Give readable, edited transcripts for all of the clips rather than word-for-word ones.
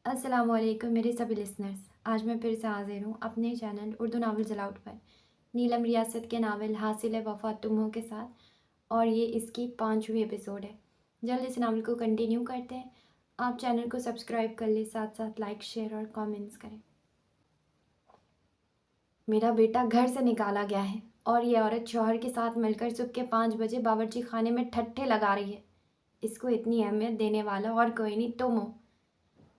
अस्सलाम वालेकुम मेरे सभी लिसनर्स। आज मैं फिर से हाजिर हूँ अपने चैनल उर्दू नावल जलाउट पर नीलम रियासत के नावल हासिल है वफ़ा तुम हो के साथ, और ये इसकी 5वीं एपिसोड है। जल्द इस नावल को कंटिन्यू करते हैं। आप चैनल को सब्सक्राइब कर ले, साथ साथ लाइक शेयर और कमेंट्स करें। मेरा बेटा घर से निकाला गया है और ये औरत शौहर के साथ मिलकर सुबह के 5 बजे बावर्ची खाने में ठट्ठे लगा रही है। इसको इतनी अहमियत देने वाला और कोई नहीं, तुम हो।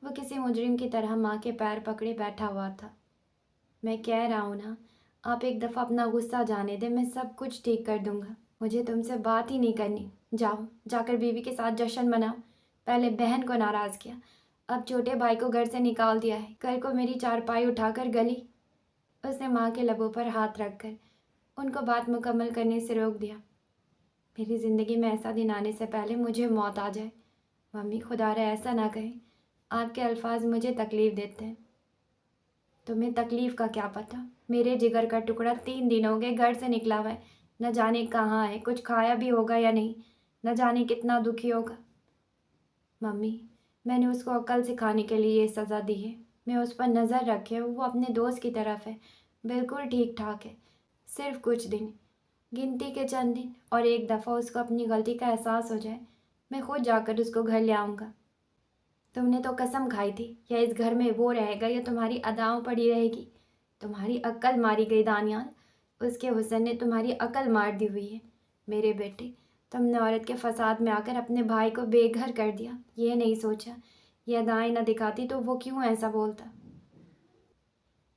वो किसी मुजरिम की तरह माँ के पैर पकड़े बैठा हुआ था। मैं कह रहा हूँ ना, आप एक दफ़ा अपना गुस्सा जाने दें, मैं सब कुछ ठीक कर दूँगा। मुझे तुमसे बात ही नहीं करनी। जाओ, जाकर बीवी के साथ जश्न मनाओ। पहले बहन को नाराज़ किया, अब छोटे भाई को घर से निकाल दिया है। कल को मेरी चारपाई उठाकर गली। उसने माँ के लबों पर हाथ रखकर उनको बात मुकम्मल करने से रोक दिया। मेरी ज़िंदगी में ऐसा दिन आने से पहले मुझे मौत आ जाए। मम्मी, खुदारा ऐसा ना कहें, आपके अल्फाज मुझे तकलीफ़ देते हैं। तुम्हें तकलीफ़ का क्या पता। मेरे जिगर का टुकड़ा 3 दिन हो गए घर से निकला हुआ है। न जाने कहाँ है, कुछ खाया भी होगा या नहीं, न जाने कितना दुखी होगा। मम्मी, मैंने उसको अक्ल सिखाने के लिए ये सज़ा दी है। मैं उस पर नज़र रखे, वो अपने दोस्त की तरफ है, बिल्कुल ठीक ठाक है। सिर्फ कुछ दिन, गिनती के चंद दिन, और एक दफ़ा उसको अपनी गलती का एहसास हो जाए, मैं खुद जाकर उसको घर ले आऊँगा। तुमने तो कसम खाई थी, या इस घर में वो रहेगा या तुम्हारी अदाओं पड़ी रहेगी। तुम्हारी अक्ल मारी गई दानियाल, उसके हुस्न ने तुम्हारी अक्ल मार दी हुई है। मेरे बेटे, तुमने औरत के फसाद में आकर अपने भाई को बेघर कर दिया। ये नहीं सोचा, ये अदाएं न दिखाती तो वो क्यों ऐसा बोलता।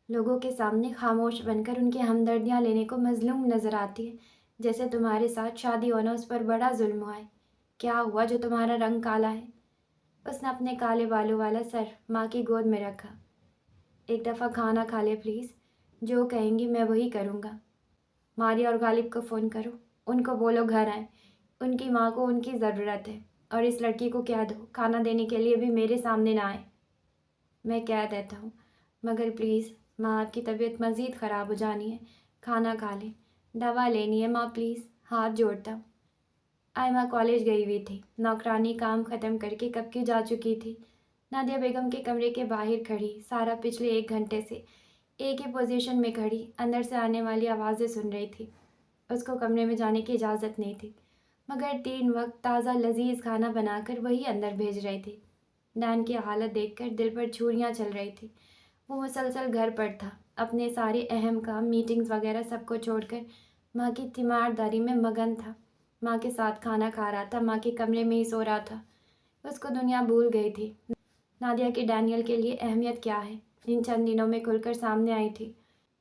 लोगों के सामने खामोश बनकर उनकी हमदर्दियाँ लेने को मजलूम नज़र आती है, जैसे तुम्हारे साथ शादी होना उस पर बड़ा जुल्म हुआ है। क्या हुआ जो तुम्हारा रंग काला है। उसने अपने काले बालों वाला सर माँ की गोद में रखा। एक दफ़ा खाना खा ले प्लीज़, जो कहेंगी मैं वही करूँगा। मारिया और गालिब को फ़ोन करो, उनको बोलो घर आए। उनकी माँ को उनकी ज़रूरत है, और इस लड़की को कह दो खाना देने के लिए भी मेरे सामने ना आए। मैं कह देता हूँ, मगर प्लीज़ माँ, आपकी तबीयत मज़ीद ख़राब हो जानी है। खाना खा लें, दवा लेनी है माँ, प्लीज़ हाथ जोड़ता हूँ। आयमा कॉलेज गई हुई थी। नौकरानी काम ख़त्म करके कब की जा चुकी थी। नादिया बेगम के कमरे के बाहर खड़ी सारा पिछले 1 घंटे से एक ही पोजीशन में खड़ी अंदर से आने वाली आवाज़ें सुन रही थी। उसको कमरे में जाने की इजाज़त नहीं थी, मगर 3 वक्त ताज़ा लजीज खाना बनाकर वही अंदर भेज रही थी। डैन की हालत देखकर दिल पर छुरियाँ चल रही थी। वो मुसलसल घर पर था, अपने सारे अहम काम, मीटिंग्स वगैरह सबको छोड़कर माँ की तीमारदारी में मगन था। माँ के साथ खाना खा रहा था, माँ के कमरे में ही सो रहा था। उसको दुनिया भूल गई थी। नादिया की डैनियल के लिए अहमियत क्या है, इन चंद दिनों में खुलकर सामने आई थी।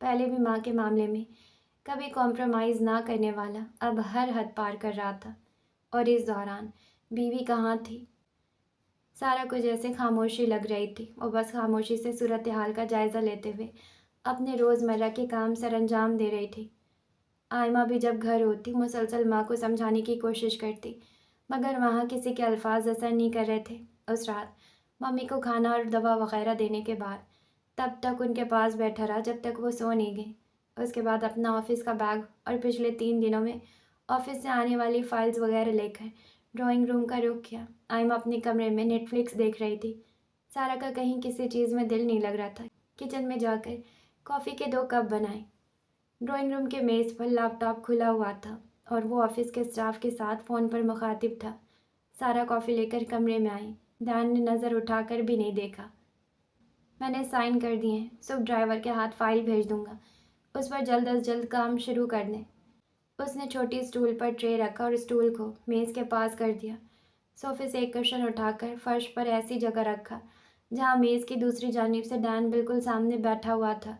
पहले भी माँ के मामले में कभी कॉम्प्रोमाइज़ ना करने वाला, अब हर हद पार कर रहा था। और इस दौरान बीवी कहाँ थी। सारा कुछ जैसे खामोशी लग रही थी। वो बस खामोशी से सूरत हाल का जायज़ा लेते हुए अपने रोज़मर्रा के काम सर अंजाम दे रही थी। आयमा भी जब घर होती मुसलसल माँ को समझाने की कोशिश करती, मगर वहाँ किसी के अल्फाज असर नहीं कर रहे थे। उस रात मम्मी को खाना और दवा वगैरह देने के बाद तब तक उनके पास बैठा रहा जब तक वो सो नहीं गई। उसके बाद अपना ऑफिस का बैग और पिछले 3 दिनों में ऑफिस से आने वाली फाइल्स वगैरह लेकर ड्राइंग रूम का रुख किया। आयमा अपने कमरे में नेटफ्लिक्स देख रही थी। सारा का कहीं किसी चीज़ में दिल नहीं लग रहा था। किचन में जाकर कॉफ़ी के 2 कप बनाए। ड्राइंग रूम के मेज़ पर लैपटॉप खुला हुआ था और वो ऑफिस के स्टाफ के साथ फ़ोन पर मुखातिब था। सारा कॉफ़ी लेकर कमरे में आई। ध्यान ने नज़र उठाकर भी नहीं देखा। मैंने साइन कर दिए हैं, सुबह ड्राइवर के हाथ फाइल भेज दूंगा, उस पर जल्द अज जल्द काम शुरू कर दें। उसने छोटी स्टूल पर ट्रे रखा और स्टूल को मेज़ के पास कर दिया। सोफे से एक कुशन उठाकर फर्श पर ऐसी जगह रखा जहाँ मेज़ की दूसरी जानिब से डैन बिल्कुल सामने बैठा हुआ था।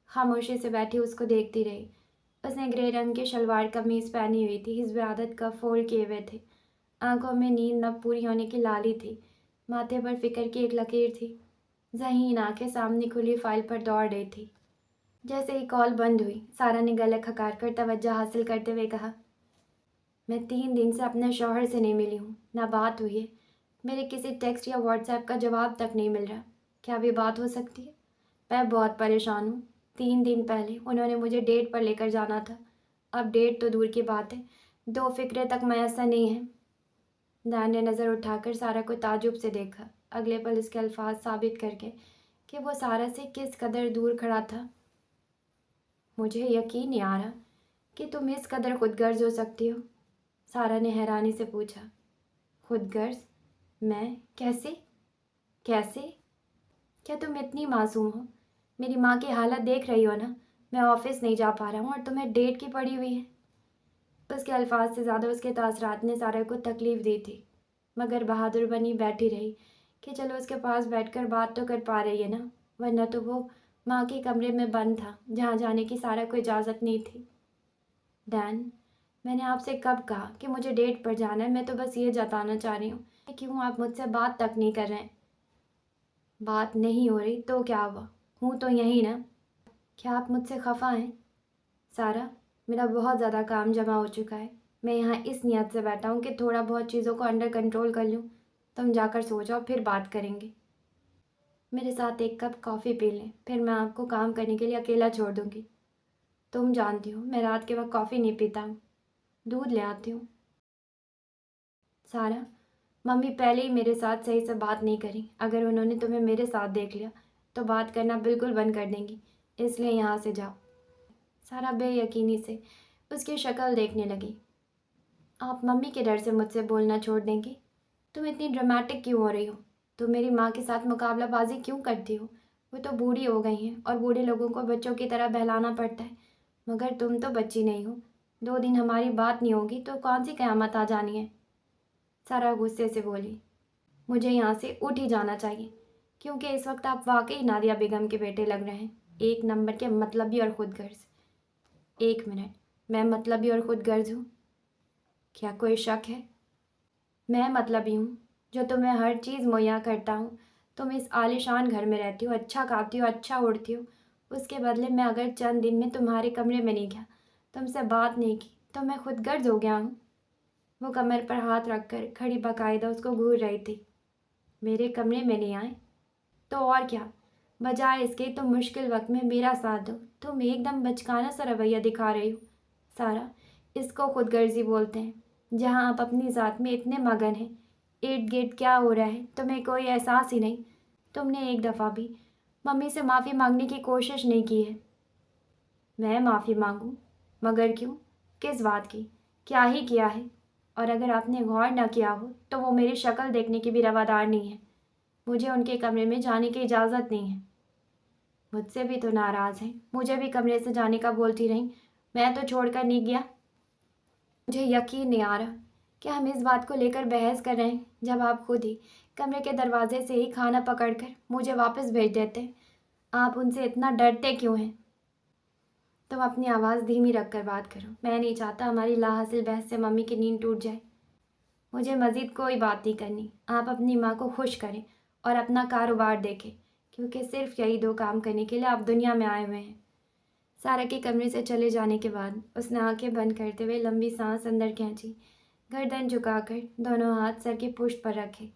खामोशी से बैठी उसको देखती रही। उसने ग्रे रंग की शलवार कमीज़ पहनी हुई थी, हिज़्ब आदत का फोल्ड किए हुए थे। आंखों में नींद न पूरी होने की लाली थी। माथे पर फिक्र की एक लकीर थी। ज़हीन आंखें सामने खुली फाइल पर दौड़ रही थी। जैसे ही कॉल बंद हुई, सारा ने गले खकार कर तवज्जो हासिल करते हुए कहा, मैं 3 दिन से अपने शौहर से नहीं मिली हूँ, ना बात हुई है। मेरे किसी टेक्स्ट या व्हाट्सएप का जवाब तक नहीं मिल रहा। क्या अभी बात हो सकती है? मैं बहुत परेशान हूँ। 3 दिन पहले उन्होंने मुझे डेट पर लेकर जाना था। अब डेट तो दूर की बात है, 2 फिक्रे तक मैसर नहीं है। दान ने नज़र उठाकर सारा को ताजुब से देखा। اگلے پل اس کے الفاظ ثابت کر کے کہ وہ سارا سے کس قدر دور کھڑا تھا۔ مجھے یقین نہیں آ رہا کہ تم اس قدر خود غرض ہو سکتی ہو، سارا نے حیرانی سے پوچھا۔ خود غرض؟ میں؟ کیسے؟ کیسے؟ کیا تم اتنی معصوم ہو؟ میری ماں کی حالت دیکھ رہی ہو نا، میں آفس نہیں جا پا رہا ہوں اور تمہیں ڈیٹ کی پڑی ہوئی ہے۔ اس کے الفاظ سے زیادہ اس کے تاثرات نے سارا کو تکلیف دی تھی، مگر بہادر بنی بیٹھی رہی کہ چلو اس کے پاس بیٹھ کر بات تو کر پا رہی ہے نا، ورنہ تو وہ ماں کے کمرے میں بند تھا جہاں جانے کی سارا کو اجازت نہیں تھی۔ ڈین، میں نے آپ سے کب کہا کہ مجھے ڈیٹ پر جانا ہے؟ میں تو بس یہ جتانا چاہ رہی ہوں کہ کیوں آپ مجھ سے بات تک نہیں کر رہے ہیں۔ بات نہیں ہو رہی تو کیا ہوا؟ ہوں تو یہی نا۔ کیا آپ مجھ سے خفا ہیں؟ سارا، میرا بہت زیادہ کام جمع ہو چکا ہے، میں یہاں اس نیت سے بیٹھا ہوں کہ تھوڑا بہت چیزوں کو انڈر کنٹرول کر لوں۔ تم جا کر سو جاؤ، پھر بات کریں گے۔ میرے ساتھ ایک کپ کافی پی لیں، پھر میں آپ کو کام کرنے کے لیے اکیلا چھوڑ دوں گی۔ تم جانتی ہو میں رات کے وقت کافی نہیں پیتا ہوں، دودھ لے آتی ہوں۔ سارا، ممی پہلے ہی میرے ساتھ صحیح سے بات نہیں کری، اگر انہوں نے تمہیں میرے ساتھ دیکھ لیا تو بات کرنا بالکل بند کر دیں گی، اس لیے یہاں سے جاؤ۔ سارا بے یقینی سے اس کی شکل دیکھنے لگی۔ آپ ممی کے ڈر سے مجھ سے بولنا چھوڑ دیں گی؟ تم اتنی ڈرامٹک کیوں ہو رہی ہو؟ تم میری ماں کے ساتھ مقابلہ بازی کیوں کرتی ہو؟ وہ تو بوڑھی ہو گئی ہیں اور بوڑھے لوگوں کو بچوں کی طرح بہلانا پڑتا ہے، مگر تم تو بچی نہیں ہو۔ 2 دن ہماری بات نہیں ہوگی تو کون سی قیامت آ جانی ہے؟ سارا غصے سے بولی۔ مجھے یہاں سے اٹھ ہی جانا چاہیے، کیونکہ اس وقت آپ واقعی نادیہ بیگم کے بیٹے لگ رہے ہیں، 1 نمبر کے مطلبی اور خود غرض۔ 1 منٹ، میں مطلبی اور خود غرض ہوں؟ کیا کوئی شک ہے؟ میں مطلبی ہوں جو تمہیں ہر چیز مہیا کرتا ہوں، تم اس عالیشان گھر میں رہتی ہو، اچھا کھاتی ہو، اچھا اڑتی ہو، اس کے بدلے میں اگر چند دن میں تمہارے کمرے میں نہیں گیا، تم سے بات نہیں کی تو میں خود غرض ہو گیا ہوں؟ وہ کمر پر ہاتھ رکھ کر کھڑی باقاعدہ اس کو گھور رہی تھی۔ میرے کمرے میں نہیں آئے تو اور کیا؟ بجائے اس کے تم مشکل وقت میں میرا ساتھ دو، تم ایک دم بچکانہ سا رویہ دکھا رہی ہو۔ سارا، اس کو خود غرضی بولتے ہیں، جہاں آپ اپنی ذات میں اتنے مگن ہیں۔ ارد گرد کیا ہو رہا ہے تمہیں کوئی احساس ہی نہیں۔ تم نے ایک دفعہ بھی ممی سے معافی مانگنے کی کوشش نہیں کی ہے۔ میں معافی مانگوں؟ مگر کیوں؟ کس بات کی؟ کیا ہی کیا ہے؟ اور اگر آپ نے غور نہ کیا ہو تو وہ میری شکل دیکھنے کی بھی روادار نہیں ہے۔ مجھے ان کے کمرے میں جانے کی اجازت نہیں ہے۔ مجھ سے بھی تو ناراض ہیں، مجھے بھی کمرے سے جانے کا بولتی رہیں، میں تو چھوڑ کر نہیں گیا۔ مجھے یقین نہیں آ رہا کہ ہم اس بات کو لے کر بحث کر رہے ہیں جب آپ خود ہی کمرے کے دروازے سے ہی کھانا پکڑ کر مجھے واپس بھیج دیتے ہیں۔ آپ ان سے اتنا ڈرتے کیوں ہیں؟ تم اپنی آواز دھیمی رکھ کر بات کرو، میں نہیں چاہتا ہماری لا حاصل بحث سے ممی کی نیند ٹوٹ جائے۔ مجھے مزید کوئی بات نہیں کرنی، آپ اپنی ماں کو خوش کریں اور اپنا کاروبار دیکھیں، کیونکہ صرف یہی 2 کام کرنے کے لیے آپ دنیا میں آئے ہوئے ہیں۔ سارا کے کمرے سے چلے جانے کے بعد اس نے آنکھیں بند کرتے ہوئے لمبی سانس اندر کھینچی، گردن جھکا کر دونوں ہاتھ سر کی پشت پر رکھے۔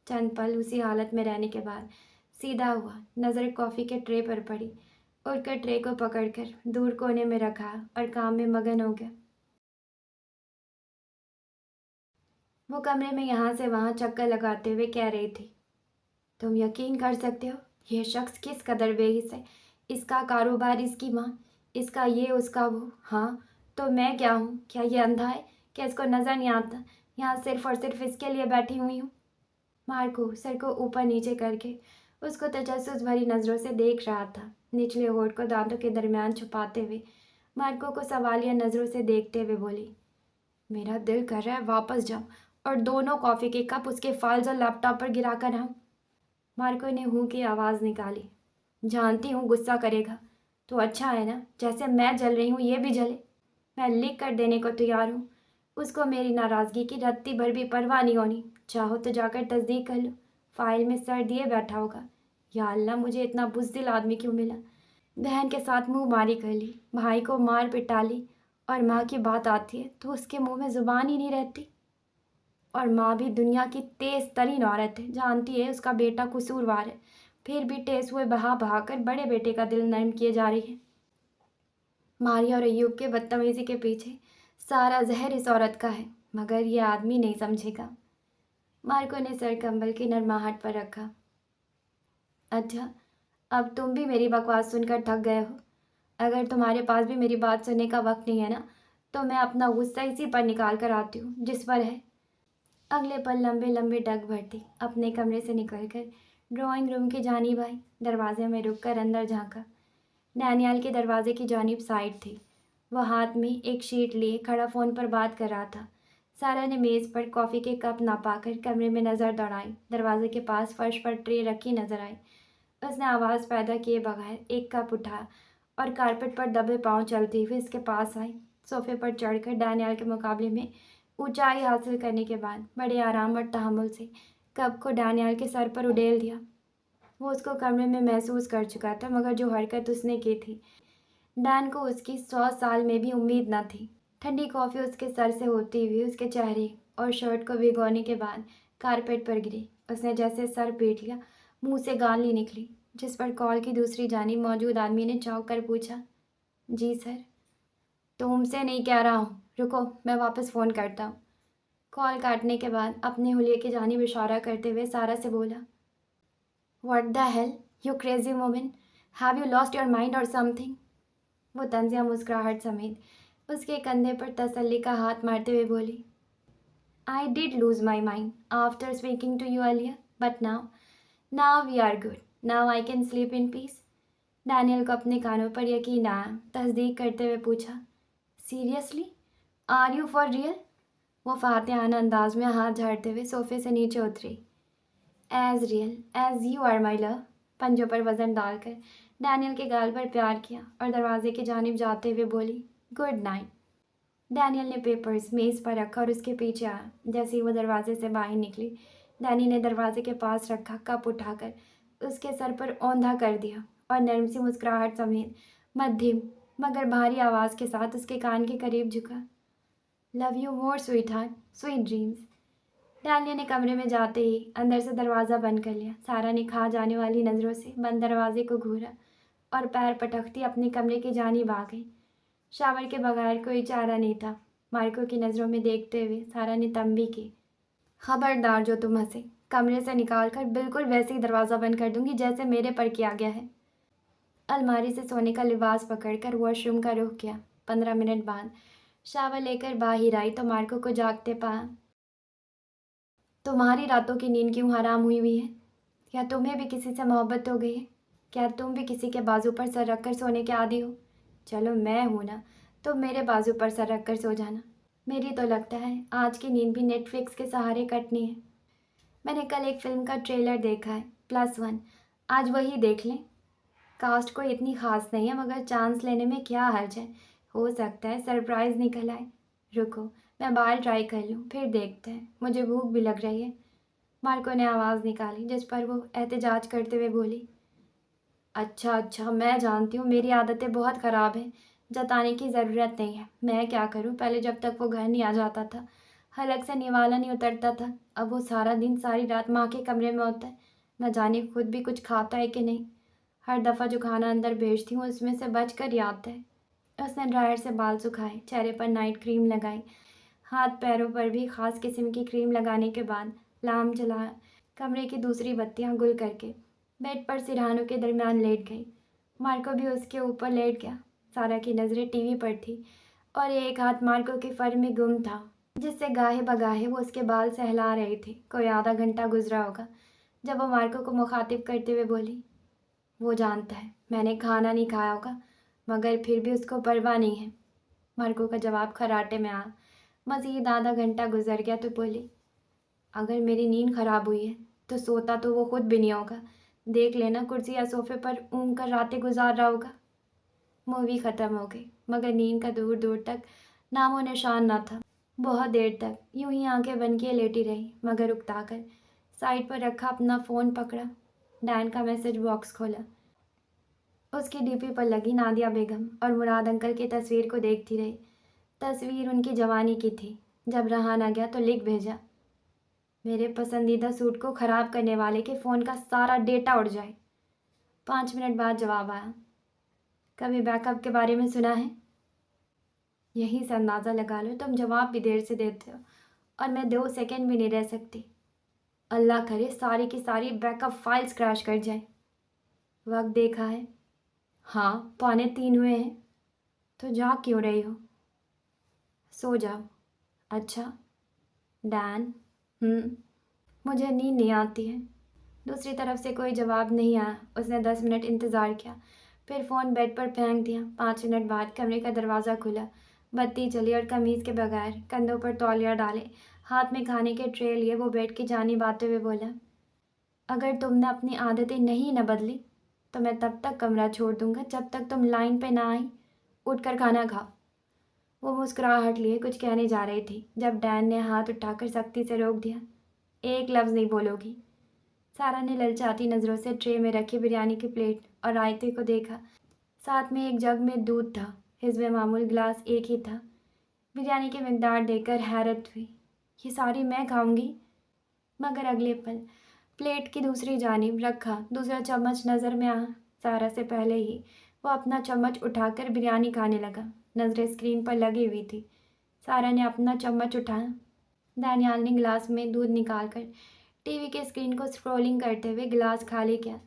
چند پل اسی حالت میں رہنے کے بعد سیدھا ہوا، نظر کافی کے ٹرے پر پڑی، اٹھ کر ٹرے کو پکڑ کر دور کونے میں رکھا اور کام میں مگن ہو گیا۔ وہ کمرے میں یہاں سے وہاں چکر لگاتے ہوئے کہہ رہی تھی، تم یقین کر سکتے ہو یہ شخص کس قدر بے حس ہے، اس کا کاروبار، اس کی ماں، اس کا یہ، اس کا وہ۔ ہاں تو میں کیا ہوں؟ کیا یہ اندھا ہے؟ کیا اس کو نظر نہیں آتا یہاں صرف اور صرف اس کے لیے بیٹھی ہوئی ہوں؟ مارکو سر کو اوپر نیچے کر کے اس کو تجسس بھری نظروں سے دیکھ رہا تھا، نچلے ہونٹ کو دانتوں کے درمیان چھپاتے ہوئے مارکو کو سوالیہ نظروں سے دیکھتے ہوئے بولی، میرا دل کر رہا ہے واپس جاؤں اور دونوں کافی کے کپ اس کے فائلز اور لیپ ٹاپ پر گرا کر آؤں۔ مارکو نے ہوں کی آواز نکالی۔ جانتی ہوں غصہ کرے گا، تو اچھا ہے نا، جیسے میں جل رہی ہوں یہ بھی جلے۔ میں لکھ کر دینے کو تیار ہوں، اس کو میری ناراضگی کی رتی بھر بھی پرواہ نہیں ہونی، چاہو تو جا کر تصدیق کر لو، فائل میں سر دیے بیٹھا ہوگا۔ یا اللہ، مجھے اتنا بزدل آدمی کیوں ملا؟ بہن کے ساتھ منہ ماری کر لی، بھائی کو مار پٹا لی، اور ماں کی بات آتی ہے تو اس کے منہ میں زبان ہی نہیں رہتی۔ اور ماں بھی دنیا کی تیز ترین عورت ہے، جانتی ہے اس کا بیٹا قصوروار ہے، پھر بھی ٹیس ہوئے بہا بہا کر بڑے بیٹے کا دل نرم کیے جا رہی ہے۔ ماریا اور ایوب کے بدتمیزی کے پیچھے سارا زہر اس عورت کا ہے، مگر یہ آدمی نہیں سمجھے گا۔ मार्को ने सर कंबल की नरमाहट पर रखा। अच्छा, अब तुम भी मेरी बकवास सुनकर थक गए हो। अगर तुम्हारे पास भी मेरी बात सुनने का वक्त नहीं है ना, तो मैं अपना गुस्सा इसी पर निकाल कर आती हूँ जिस पर है। अगले पल लंबे लंबे डग भरती अपने कमरे से निकलकर ड्राइंग रूम की जानिब आई। दरवाजे में रुककर अंदर झांका। डैनियल के दरवाजे की जानिब साइड थी। वह हाथ में एक शीट लिए खड़ा फ़ोन पर बात कर रहा था। सारा ने मेज़ पर कॉफ़ी के कप ना पाकर कमरे में नज़र दौड़ाई। दरवाजे के पास फर्श पर ट्रे रखी नज़र आई। उसने आवाज़ पैदा किए बगैर एक कप उठाया और कारपेट पर दबे पाँव चलती हुई इसके पास आई। सोफे पर चढ़कर डैनियल के मुकाबले में ऊंचाई हासिल करने के बाद बड़े आराम और तहम्मुल से कप को डैनियल के सर पर उड़ेल दिया। वो उसको कमरे में महसूस कर चुका था, मगर जो हरकत उसने की थी डैन को उसकी 100 साल में भी उम्मीद न थी। ठंडी कॉफ़ी उसके सर से होती हुई उसके चेहरे और शर्ट को भिगोने के बाद कारपेट पर गिरी। उसने जैसे सर पीट लिया, मुंह से गाली निकली, जिस पर कॉल की दूसरी जानिब मौजूद आदमी ने चौंक कर पूछा, जी सर। तुमसे नहीं कह रहा हूँ, रुको, मैं वापस फ़ोन करता हूँ। कॉल काटने के बाद अपने हुलिये की जानिब इशारा करते हुए सारा से बोला, what the hell you crazy woman, have you lost your mind और समथिंग। वो तंजिया मुस्कुराहट समेत उसके कंधे पर तसल्ली का हाथ मारते हुए बोली, I did lose my mind after speaking to you earlier, but now we are good, now I can sleep in peace. Daniel को अपने कानों पर यकीन आया। तस्दीक करते हुए पूछा, seriously, are you for real. वो फातिहाना अंदाज में हाथ झाड़ते हुए सोफे से नीचे उतरी। As real as you are my love. पंजों पर वजन डालकर डैनियल के गाल पर प्यार किया और दरवाजे की जानिब जाते हुए बोली, गुड नाइट। डैनियल ने पेपर्स मेज़ पर रखा और उसके पीछे आया। जैसे ही वो दरवाजे से बाहर निकली, डैनी ने दरवाजे के पास रखा कप उठाकर उसके सर पर औंधा कर दिया और नरम सी मुस्कुराहट समेत मध्यम मगर भारी आवाज़ के साथ उसके कान के करीब झुका, love you more sweet heart, sweet dreams. Daniel ने कमरे में जाते ही अंदर से दरवाज़ा बंद कर लिया। सारा ने खा जाने वाली नज़रों से बंद दरवाजे को घूरा और पैर पटकती अपने कमरे की जानिब आ गई। शावर के बगैर कोई चारा नहीं था। मार्को की नज़रों में देखते हुए सारा ने तंबी की, खबरदार जो तुम हंसे, कमरे से निकाल कर बिल्कुल वैसे ही दरवाज़ा बंद कर दूंगी जैसे मेरे पर किया गया है। अलमारी से सोने का लिबास पकड़कर वॉशरूम का रुख किया। 15 मिनट बाद शावर लेकर बाहर आई तो मार्को को जागते पाया। तुम्हारी रातों की नींद क्यों हराम हुई है? क्या तुम्हें भी किसी से मोहब्बत हो गई है? क्या तुम भी किसी के बाजू पर सर रखकर सोने के आदी हो? चलो मैं हूँ ना, तो मेरे बाजू पर सर रखकर सो जाना। मेरी तो लगता है आज की नींद भी नेटफ्लिक्स के सहारे कटनी है। मैंने कल एक फ़िल्म का ट्रेलर देखा है, +1, आज वही देख लें। कास्ट कोई इतनी ख़ास नहीं है, मगर चांस लेने में क्या हर्ज है, हो सकता है सरप्राइज़ निकल आए। रुको, मैं बाहर ट्राई कर लूँ, फिर देखते हैं, मुझे भूख भी लग रही है। मार्को ने आवाज़ निकाली, जिस पर वो एहतजाज करते हुए बोली, अच्छा अच्छा, मैं जानती हूँ मेरी आदतें बहुत ख़राब हैं, जताने की ज़रूरत नहीं है। मैं क्या करूँ, पहले जब तक वो घर नहीं आ जाता था, हलक से निवाला नहीं उतरता था। अब वो सारा दिन सारी रात माँ के कमरे में होता है, न जाने खुद भी कुछ खाता है कि नहीं। हर दफ़ा जो खाना अंदर भेजती हूँ उसमें से बच कर ही आता है। उसने ड्रायर से बाल सुखाए, चेहरे पर नाइट क्रीम लगाई, हाथ पैरों पर भी ख़ास किस्म की क्रीम लगाने के बाद लाम जलाया। कमरे की दूसरी बत्तियां गुल करके बेड पर सिरहानों के दरमियान लेट गई। मार्को भी उसके ऊपर लेट गया। सारा की नज़रें टीवी पर थी और एक हाथ मार्को के फर में गुम था, जिससे गाहे बगाहे वो उसके बाल सहला रही थी। कोई आधा घंटा गुजरा होगा जब वो मार्को को मुखातिब करते हुए बोली, वो जानता है मैंने खाना नहीं खाया होगा, मगर फिर भी उसको परवाह नहीं है। मार्को का जवाब खराटे में आया। मज़ीद आधा घंटा गुजर गया तो बोली, अगर मेरी नींद खराब हुई है तो सोता तो वो खुद भी नहीं होगा। देख लेना, कुर्सी या सोफे पर ऊँग कर रातें गुजार रहा होगा। मूवी ख़त्म हो गई, मगर नींद का दूर दूर तक नामो निशान न था। बहुत देर तक यूं ही आंखें बंद किए लेटी रही, मगर उकताकर साइड पर रखा अपना फ़ोन पकड़ा। डैन का मैसेज बॉक्स खोला। उसकी डीपी पर लगी नादिया बेगम और मुराद अंकल की तस्वीर को देखती रही। तस्वीर उनकी जवानी की थी। जब रहा न गया तो लिख भेजा, मेरे पसंदीदा सूट को ख़राब करने वाले के फ़ोन का सारा डेटा उड़ जाए। 5 मिनट बाद जवाब आया, कभी बैकअप के बारे में सुना है? यहीं से अंदाज़ा लगा लो, तुम जवाब भी देर से देते हो और मैं 2 सेकंड भी नहीं रह सकती। अल्लाह करे सारी की सारी बैकअप फाइल्स क्रैश कर जाए। वक्त देखा है, हाँ 2:45 हुए हैं। तो जाग क्यों रही हो? सो जाओ। अच्छा डैन। मुझे नींद नहीं आती है। दूसरी तरफ से कोई जवाब नहीं आया। उसने 10 मिनट इंतज़ार किया, फिर फ़ोन बेड पर फेंक दिया। 5 मिनट बाद कमरे का दरवाज़ा खुला, बत्ती जली और कमीज़ के बगैर कंधों पर तौलिया डाले, हाथ में खाने के ट्रे लिए वो बेड की जानिब आते हुए बोला, अगर तुमने अपनी आदतें नहीं न बदली तो मैं तब तक कमरा छोड़ दूंगा जब तक तुम लाइन पे ना आई। उठकर खाना खाओ। वो मुस्कुराहट लिए कुछ कहने जा रही थी जब डैन ने हाथ उठाकर सख्ती से रोक दिया। एक लफ्ज़ नहीं बोलोगी। सारा ने ललचाती नज़रों से ट्रे में रखी बिरयानी की प्लेट और रायते को देखा। साथ में एक जग में दूध था। हिस्बे मामूल गिलास एक ही था। बिरयानी की मिकदार देखकर हैरत हुई। ये सारी मैं खाऊंगी? मगर अगले पल प्लेट की दूसरी जानिब रखा दूसरा चम्मच नज़र में आया। सारा से पहले ही वो अपना चम्मच उठाकर बिरयानी खाने लगा। नज़रें स्क्रीन पर लगी हुई थी। सारा ने अपना चम्मच उठाया। दानियाल ने गिलास में दूध निकालकर टीवी के स्क्रीन को स्क्रॉलिंग करते हुए गिलास खाली किया।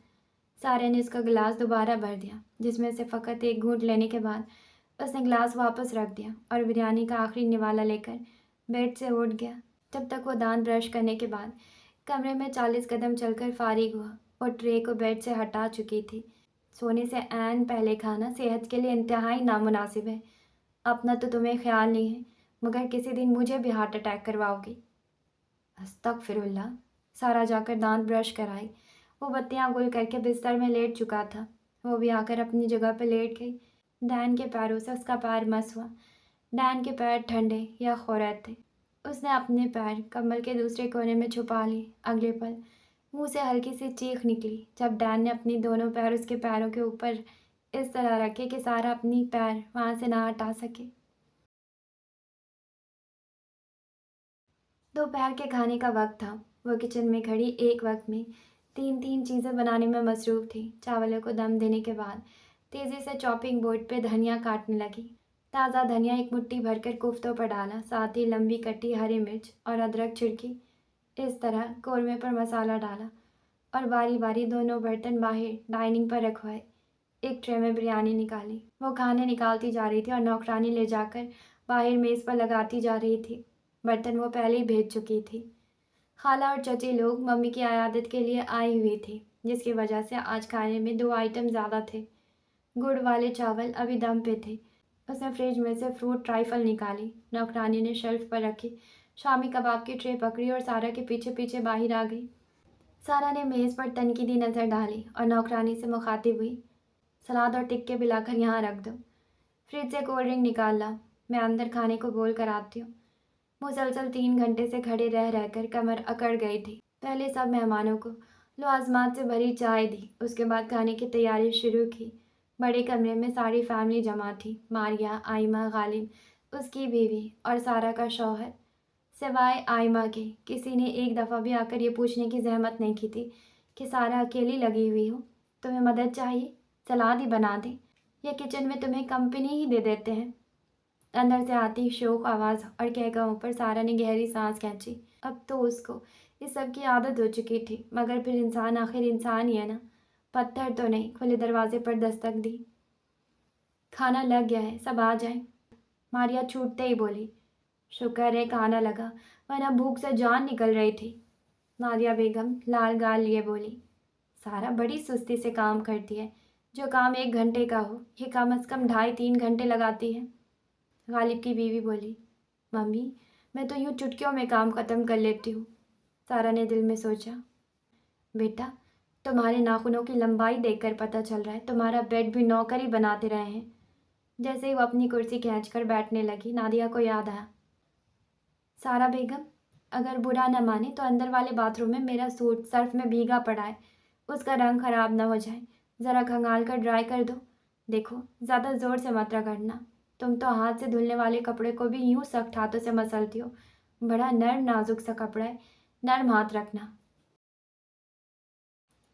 सारे ने उसका गिलास दोबारा भर दिया, जिसमें से फ़कत एक घूंट लेने के बाद उसने गिलास वापस रख दिया और बिरयानी का आखिरी निवाला लेकर बेड से उठ गया। जब तक वो दांत ब्रश करने के बाद कमरे में 40 कदम चलकर फारिग हुआ और ट्रे को बेड से हटा चुकी थी। सोने से ऐन पहले खाना सेहत के लिए इंतहाई नामुनासिब है। अपना तो तुम्हें ख्याल नहीं है, मगर किसी दिन मुझे भी हार्ट अटैक करवाओगी। अस्तगफिरुल्लाह। सारा जाकर दांत ब्रश कराई। वो बत्तियां गुल करके बिस्तर में लेट चुका था। वो भी आकर अपनी जगह पर लेट गई। डैन के पैरों से उसका पैर मस हुआ। डैन के पैर ठंडे या खुरद थे। उसने अपने पैर कम्बल के दूसरे कोने में छुपा लिए। अगले पल मुंह से हल्की सी चीख निकली जब डैन ने अपनी दोनों पैर उसके पैरों के ऊपर इस तरह रखे कि सारा अपनी पैर वहाँ से ना हटा सके। दोपहर के खाने का वक्त था। वो किचन में खड़ी एक वक्त में तीन तीन चीज़ें बनाने में मसरूफ़ थी। चावलों को दम देने के बाद तेज़ी से चॉपिंग बोर्ड पे धनिया काटने लगी। ताज़ा धनिया एक मुट्ठी भरकर कोफ्तों पर डाला, साथ ही लंबी कटी हरी मिर्च और अदरक छिड़की। इस तरह कौरमे पर मसाला डाला और बारी बारी दोनों बर्तन बाहर डाइनिंग पर रखवाए। एक ट्रे में बिरयानी निकाली। वो खाने निकालती जा रही थी और नौकरानी ले जाकर बाहर मेज़ पर लगाती जा रही थी। बर्तन वो पहले ही भेज चुकी थी। खाला और चची लोग मम्मी की आयादत के लिए आई हुई थी, जिसकी वजह से आज खाने में 2 आइटम ज़्यादा थे। गुड़ वाले चावल अभी दम पे थे। उसने फ्रिज में से फ्रूट ट्राइफल निकाली। नौकरानी ने शेल्फ पर रखी शामी कबाब की ट्रे पकड़ी और सारा के पीछे पीछे बाहर आ गई। सारा ने मेज़ पर तनकीदी नज़र डाली और नौकरानी से मुखातिब हुई, सलाद और टिक्के भी लाकर यहाँ रख दो। फ्रिज से कोल्ड ड्रिंक निकाल ला, मैं अंदर खाने को बोल कर आती हूँ। मुसलसल 3 घंटे से खड़े रह रहकर कमर अकड़ गई थी। पहले सब मेहमानों को लवाजमात से भरी चाय दी, उसके बाद खाने की तैयारी शुरू की। बड़े कमरे में सारी फैमिली जमा थी। मारिया, आइमा, गालिब, उसकी बीवी और सारा का शौहर। सिवाय आइमा के किसी ने एक दफ़ा भी आकर ये पूछने की जहमत नहीं की थी कि सारा अकेली लगी हुई हो, तुम्हें मदद चाहिए, सलाद ही बना दें या किचन में तुम्हें कंपनी ही दे देते हैं। अंदर से आती शोक आवाज़ और कहकाहों पर सारा ने गहरी सांस खींची। अब तो उसको इस सब की आदत हो चुकी थी, मगर फिर इंसान आखिर इंसान ही है ना। पत्थर तो नहीं। खुले दरवाजे पर दस्तक दी। खाना लग गया है, सब आ जाएं। मारिया छूटते ही बोली, शुक्र है खाना लगा, वरना भूख से जान निकल रही थी। मारिया बेगम लाल गाल लिए बोली, सारा बड़ी सुस्ती से काम करती है। जो काम 1 घंटे का हो, ये कम से कम 2.5-3 घंटे लगाती है। गालिब की बीवी बोली, मम्मी मैं तो यूँ चुटकियों में काम ख़त्म कर लेती हूँ। सारा ने दिल में सोचा, बेटा तुम्हारे नाखूनों की लंबाई देखकर पता चल रहा है तुम्हारा बेड भी नौकर ही बनाते रहे हैं। जैसे ही वो अपनी कुर्सी खींचकर बैठने लगी, नादिया को याद आया, सारा बेगम अगर बुरा न माने तो अंदर वाले बाथरूम में मेरा सूट सर्फ में भीगा पड़ा है, उसका रंग ख़राब न हो जाए, ज़रा खंगाल कर ड्राई कर दो। देखो ज़्यादा ज़ोर से मत रगड़ना, तुम तो हाथ से धुलने वाले कपड़े को भी यूं सख्त हाथों से मसलती हो। बड़ा नर्म नाजुक सा कपड़ा है, नर्म हाथ रखना।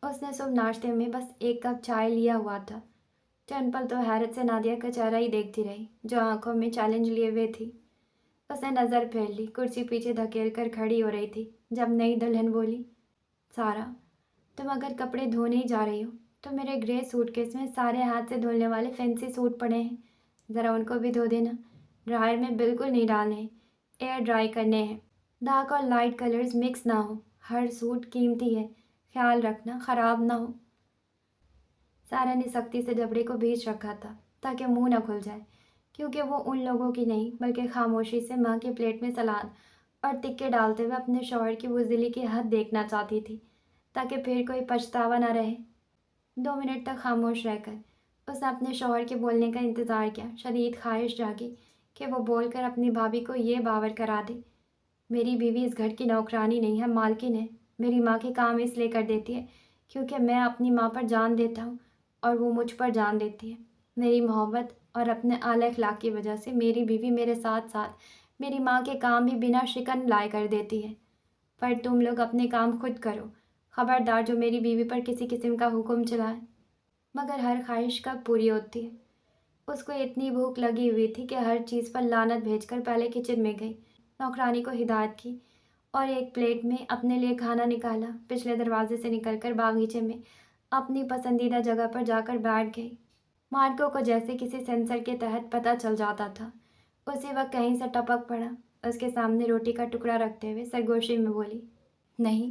उसने सुबह नाश्ते में बस 1 कप चाय लिया हुआ था। चंद पल तो हैरत से नादिया का चेहरा ही देखती रही, जो आंखों में चैलेंज लिए हुए थी। उसने नज़र फेर ली, कुर्सी पीछे धकेल कर खड़ी हो रही थी जब नई दुल्हन बोली, سارا، تم اگر کپڑے دھونے ہی جا رہی ہو تو میرے گرے سوٹ کیس میں سارے ہاتھ سے دھلنے والے فینسی سوٹ پڑے ہیں، ذرا ان کو بھی دھو دینا۔ ڈرائر میں بالکل نہیں ڈالنے ہیں، ایئر ڈرائی کرنے ہیں۔ ڈارک اور لائٹ کلرز مکس نہ ہو، ہر سوٹ قیمتی ہے، خیال رکھنا خراب نہ ہو۔ سارا نے سختی سے جبڑے کو بھیج رکھا تھا تاکہ منہ نہ کھل جائے، کیونکہ وہ ان لوگوں کی نہیں بلکہ خاموشی سے ماں کے پلیٹ میں سلاد اور ٹکے ڈالتے ہوئے اپنے شوہر کی بزدلی کی حد دیکھنا چاہتی تھی، تاکہ پھر کوئی پچھتاوا نہ رہے۔ 2 منٹ تک خاموش رہ کر اس نے اپنے شوہر کے بولنے کا انتظار کیا۔ شدید خواہش جاگی کہ وہ بول کر اپنی بھابھی کو یہ باور کرا دے، میری بیوی اس گھر کی نوکرانی نہیں ہے، مالکن ہے۔ میری ماں کے کام اس لیے کر دیتی ہے کیونکہ میں اپنی ماں پر جان دیتا ہوں اور وہ مجھ پر جان دیتی ہے۔ میری محبت اور اپنے اعلی اخلاق کی وجہ سے میری بیوی میرے ساتھ ساتھ میری ماں کے کام بھی بنا شکن لائے کر دیتی ہے۔ پر تم لوگ اپنے کام خود کرو، خبردار جو میری بیوی پر کسی قسم کا حکم چلائے۔ مگر ہر خواہش کب پوری ہوتی ہے؟ اس کو اتنی بھوک لگی ہوئی تھی کہ ہر چیز پر لعنت بھیج کر پہلے کچن میں گئی، نوکرانی کو ہدایت کی اور ایک پلیٹ میں اپنے لیے کھانا نکالا۔ پچھلے دروازے سے نکل کر باغیچے میں اپنی پسندیدہ جگہ پر جا کر بیٹھ گئی۔ مارکو کو جیسے کسی سینسر کے تحت پتہ چل جاتا تھا۔ اسی وقت کہیں سے ٹپک پڑا۔ اس کے سامنے روٹی کا ٹکڑا رکھتے ہوئے سرگوشی میں بولی، نہیں،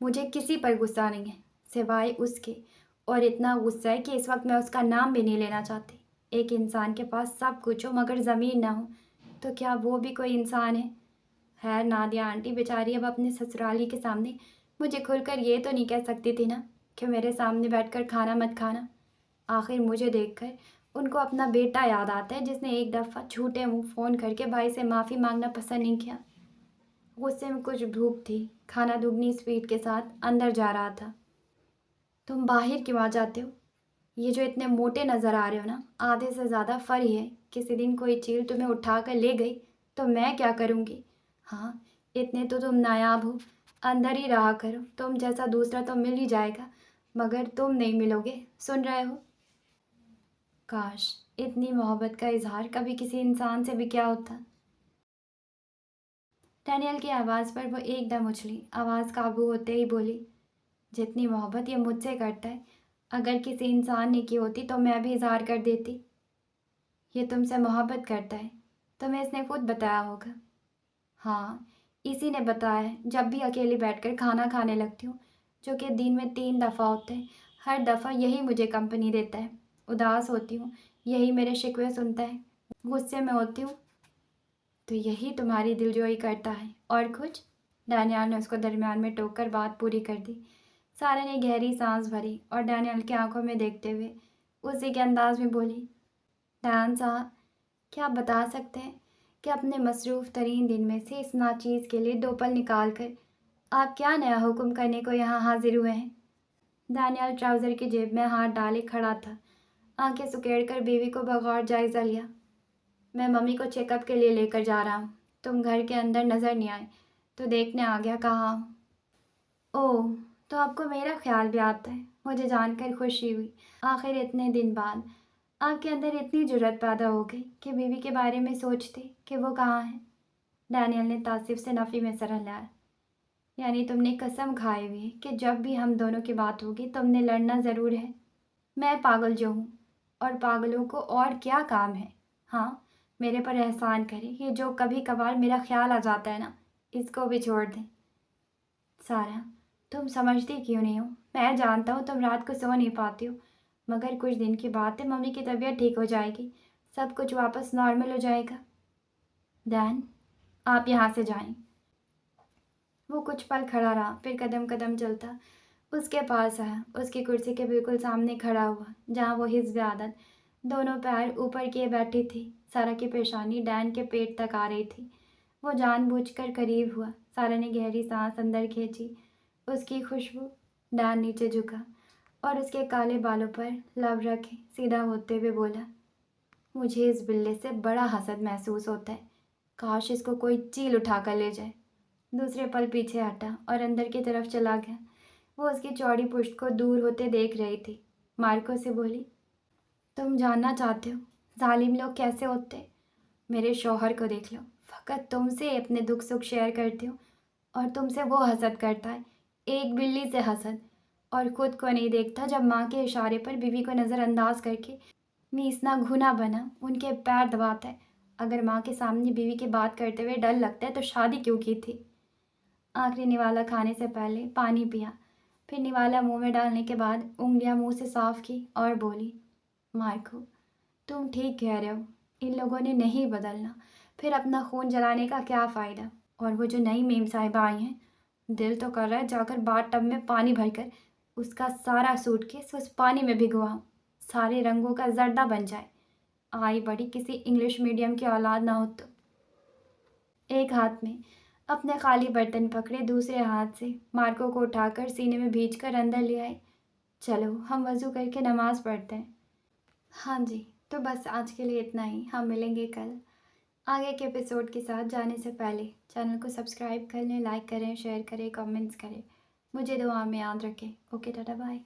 مجھے کسی پر غصہ نہیں ہے سوائے اس کے، اور اتنا غصہ ہے کہ اس وقت میں اس کا نام بھی نہیں لینا چاہتی۔ ایک انسان کے پاس سب کچھ ہو مگر زمین نہ ہو تو کیا وہ بھی کوئی انسان ہے؟ خیر نادیہ آنٹی بیچاری اب اپنے سسرالی کے سامنے مجھے کھل کر یہ تو نہیں کہہ سکتی تھی نا کہ میرے سامنے بیٹھ کر کھانا مت کھانا۔ آخر مجھے دیکھ کر ان کو اپنا بیٹا یاد آتا ہے جس نے ایک دفعہ جھوٹے منہ فون کر کے بھائی سے معافی مانگنا پسند نہیں کیا۔ غصے میں کچھ بھوک تھی، کھانا دگنی سپیڈ کے ساتھ اندر جا رہا تھا۔ تم باہر کیوں آ جاتے ہو؟ یہ جو اتنے موٹے نظر آ رہے ہو نا، آدھے سے زیادہ فر ہی ہے۔ کسی دن کوئی چیل تمہیں اٹھا کر لے گئی تو میں کیا کروں گی؟ ہاں، اتنے تو تم نایاب ہو، اندر ہی رہا کرو، تم جیسا دوسرا تو مل ہی جائے گا مگر تم نہیں ملو گے، سن رہے ہو؟ کاش اتنی محبت کا اظہار کبھی کسی انسان سے بھی کیا ہوتا۔ ڈینیل کی آواز پر وہ ایک دم اچھلی، آواز قابو ہوتے ہی بولی، جتنی محبت یہ مجھ سے کرتا ہے اگر کسی انسان نے کی ہوتی تو میں بھی اظہار کر دیتی۔ یہ تم سے محبت کرتا ہے، تمہیں اس نے خود بتایا ہوگا۔ ہاں، اسی نے بتایا ہے۔ جب بھی اکیلی بیٹھ کر کھانا کھانے لگتی ہوں، جو کہ دن میں 3 دفعہ ہوتے ہیں، ہر دفعہ یہی مجھے کمپنی دیتا ہے۔ اداس ہوتی ہوں، یہی میرے شکوے سنتا ہے۔ غصے میں ہوتی ہوں تو یہی تمہاری دلجوئی کرتا ہے، اور کچھ؟ ڈینیال نے اس کو درمیان میں ٹوک کر بات پوری کر دی۔ سارا نے گہری سانس بھری اور ڈینیل کی آنکھوں میں دیکھتے ہوئے اسی کے انداز میں بولی، ڈین صاحب، کیا آپ بتا سکتے ہیں کہ اپنے مصروف ترین دن میں سے اس ناچیز کے لیے 2 پل نکال کر آپ کیا نیا حکم کرنے کو یہاں حاضر ہوئے ہیں؟ ڈینیل ٹراؤزر کی جیب میں ہاتھ ڈالے کھڑا تھا، آنکھیں سکیڑ کر بیوی کو بغور جائزہ لیا۔ میں ممی کو چیک اپ کے لیے لے کر جا رہا ہوں، تم گھر کے اندر نظر نہیں آئے تو دیکھنے آ گیا کہاں ہوں۔ اوہ، تو آپ کو میرا خیال بھی آتا ہے، مجھے جان کر خوشی ہوئی۔ آخر اتنے دن بعد آپ کے اندر اتنی جرأت پیدا ہو گئی کہ بیوی کے بارے میں سوچتے کہ وہ کہاں ہے۔ ڈینیل نے تعصب سے نفی میں سر ہلایا، یعنی تم نے قسم کھائی ہوئی ہے کہ جب بھی ہم دونوں کی بات ہوگی تم نے لڑنا ضرور ہے۔ میں پاگل جو ہوں، اور پاگلوں کو اور کیا کام ہے؟ ہاں، میرے پر احسان کرے، یہ جو کبھی کبھار میرا خیال آ جاتا ہے نا، اس کو بھی چھوڑ دیں۔ سارا، تم سمجھتی کیوں نہیں ہو؟ میں جانتا ہوں تم رات کو سو نہیں پاتی ہو، مگر کچھ دن کی بات ہے، ممی کی طبیعت ٹھیک ہو جائے گی، سب کچھ واپس نارمل ہو جائے گا۔ ڈین، آپ یہاں سے جائیں۔ وہ کچھ پل کھڑا رہا، پھر قدم قدم چلتا اس کے پاس آیا، اس کی کرسی کے بالکل سامنے کھڑا ہوا جہاں وہ حزب عادت دونوں پیر اوپر کیے بیٹھی تھی۔ سارا کی پیشانی ڈین کے پیٹ تک آ رہی تھی۔ وہ جان بوجھ کر قریب ہوا۔ سارا نے گہری سانس اندر کھینچی، اس کی خوشبو۔ ڈین نیچے جھکا اور اس کے کالے بالوں پر لب رکھے سیدھا ہوتے ہوئے بولا، مجھے اس بلے سے بڑا حسد محسوس ہوتا ہے، کاش اس کو کوئی چیل اٹھا کر لے جائے۔ دوسرے پل پیچھے ہٹا اور اندر کی طرف چلا گیا۔ وہ اس کی چوڑی پشت کو دور ہوتے دیکھ رہی تھی۔ مارکو سے بولی، تم جاننا چاہتے ہو ظالم لوگ کیسے ہوتے ہیں؟ میرے شوہر کو دیکھ لو، فقط تم سے اپنے دکھ سکھ شیئر کرتے ہو اور تم سے وہ حسد کرتا ہے एक बिल्ली से हसद, और खुद को नहीं देखता जब माँ के इशारे पर बीवी को नज़रअंदाज करके मीसना घुना बना उनके पैर दबाता है। अगर माँ के सामने बीवी की बात करते हुए डर लगता है तो शादी क्यों की थी। आखिरी निवाला खाने से पहले पानी पिया, फिर निवाला मुंह में डालने के बाद उंगलियां मुंह से साफ की और बोली, मार्को, तुम ठीक कह रहे हो, इन लोगों ने नहीं बदलना, फिर अपना खून जलाने का क्या फ़ायदा। और वो जो नई मेम साहिबा आई हैं, दिल तो कर रहा है जाकर बाथ टब में पानी भरकर उसका सारा सूटकेस उस पानी में भिगवाऊं, सारे रंगों का जर्दा बन जाए। आई बड़ी किसी इंग्लिश मीडियम की औलाद ना हो तो। एक हाथ में अपने खाली बर्तन पकड़े, दूसरे हाथ से मार्को को उठाकर सीने में भींचकर अंदर ले आए। चलो हम वज़ू करके नमाज़ पढ़ते हैं। हाँ जी, तो बस आज के लिए इतना ही। हम मिलेंगे कल आगे के एपिसोड के साथ। जाने से पहले चैनल को सब्सक्राइब कर लें, लाइक करें, शेयर करें, कमेंट्स करें। मुझे दुआ में याद रखें। Okay, tata bye.